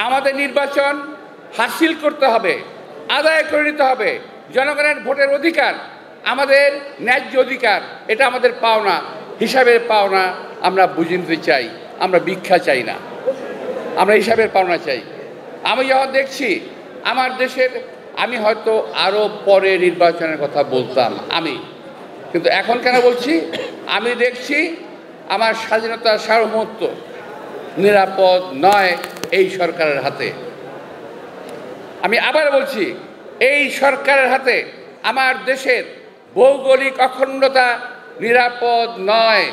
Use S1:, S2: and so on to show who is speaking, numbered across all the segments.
S1: আমাদের নির্বাচন হাসিল করতে হবে, আদায় করে নিতে হবে। জনগণের ভোটের অধিকার আমাদের ন্যায্য অধিকার, এটা আমাদের পাওনা, হিসাবের পাওনা আমরা বুঝে নিতে চাই। আমরা ভিক্ষা চাই না, আমরা হিসাবের পাওনা চাই। আমি যখন দেখছি আমার দেশের, আমি হয়তো আরও পরে নির্বাচনের কথা বলতাম কিন্তু এখন কেন বলছি, আমি দেখছি আমার স্বাধীনতার সার্বভৌমত্ব নিরাপদ নয় এই সরকারের হাতে। আমি আবার বলছি, এই সরকারের হাতে আমার দেশের ভৌগোলিক অখণ্ডতা নিরাপদ নয়।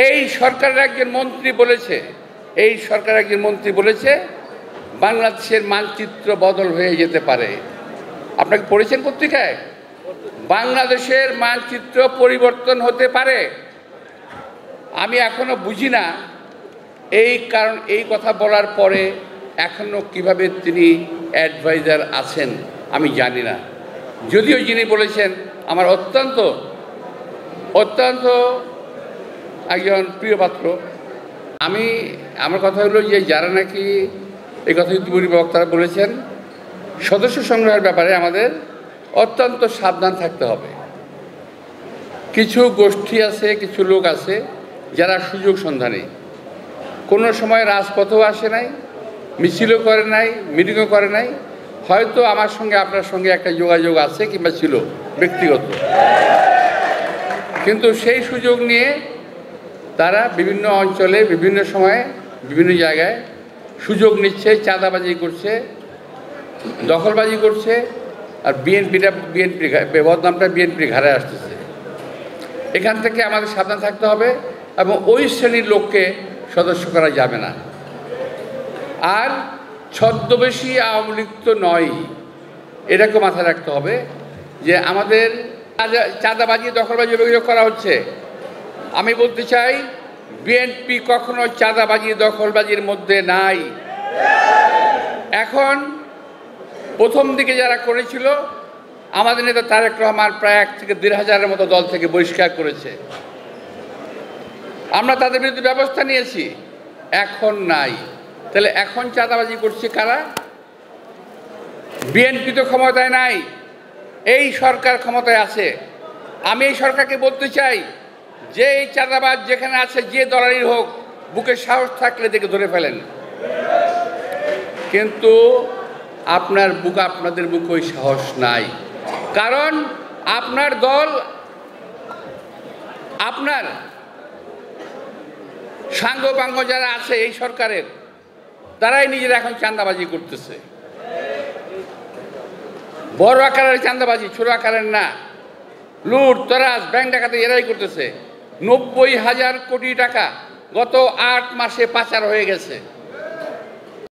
S1: এই সরকারের একজন মন্ত্রী বলেছে, বাংলাদেশের মানচিত্র বদল হয়ে যেতে পারে। আপনাকে পড়েছেন পত্রিকায়? বাংলাদেশের মানচিত্র পরিবর্তন হতে পারে। আমি এখনো বুঝি না এই কথা বলার পরে এখনো কিভাবে তিনি অ্যাডভাইজার আছেন আমি জানি না। যদিও যিনি বলেছেন আমার অত্যন্ত একজন প্রিয় পাত্র। আমার কথা হলো যে যারা নাকি এই কথা ইতিপূর্বে বক্তারা বলেছেন, সদস্য সংগ্রহের ব্যাপারে আমাদের অত্যন্ত সাবধান থাকতে হবে। কিছু গোষ্ঠী আছে, কিছু লোক আছে যারা সুযোগ সন্ধানী, কোনো সময় রাজপথেও আসে নাই, মিছিলও করে নাই, মিটিংও করে নাই। হয়তো আমার সঙ্গে আপনার সঙ্গে একটা যোগাযোগ আছে কিংবা ছিল ব্যক্তিগত, কিন্তু সেই সুযোগ নিয়ে তারা বিভিন্ন অঞ্চলে বিভিন্ন সময়ে বিভিন্ন জায়গায় সুযোগ নিচ্ছে, চাঁদাবাজি করছে, দখলবাজি করছে, আর বিএনপির বদনামটা বিএনপির ঘাড়ে আসতেছে। এখান থেকে আমাদের সাবধান থাকতে হবে এবং ওই শ্রেণীর লোককে সদস্য করা যাবে না। আর ছদ্মবেশী আওয়ামী লীগ তো নয়, এটাকে মাথায় রাখতে হবে যে আমাদের চাঁদাবাজি দখলবাজি অভিযোগ করা হচ্ছে। আমি বলতে চাই, বিএনপি কখনো চাঁদাবাজি দখলবাজির মধ্যে নাই। এখন প্রথম দিকে যারা করেছিল, আমাদের নেতা তারেক রহমান প্রায় 1 থেকে 1,500-এর মতো দল থেকে বহিষ্কার করেছে। আমরা তাদের বিরুদ্ধে ব্যবস্থা নিয়েছি, এখন নাই। তাহলে এখন চাঁদাবাজি করছে কারা? বিএনপি তো ক্ষমতায় নাই, এই সরকার ক্ষমতায় আছে। আমি এই সরকারকে বলতে চাই যে এই চাঁদাবাজ যেখানে আছে, যে দলারই হোক, বুকে সাহস থাকলে দেখে ধরে ফেলেন। কিন্তু আপনাদের বুকে ওই সাহস নাই, কারণ আপনার দল, আপনার সাঙ্গপাঙ্গ যারা আছে এই সরকারের, তারাই নিজেরা এখন চাঁদাবাজি করতেছে। বড় আকারের চাঁদাবাজি, ছোট আকারের না। লুট, তরাজ, ব্যাংক ডাকাতি এরাই করতেছে। 90,000 কোটি টাকা গত 8 মাসে পাচার হয়ে গেছে।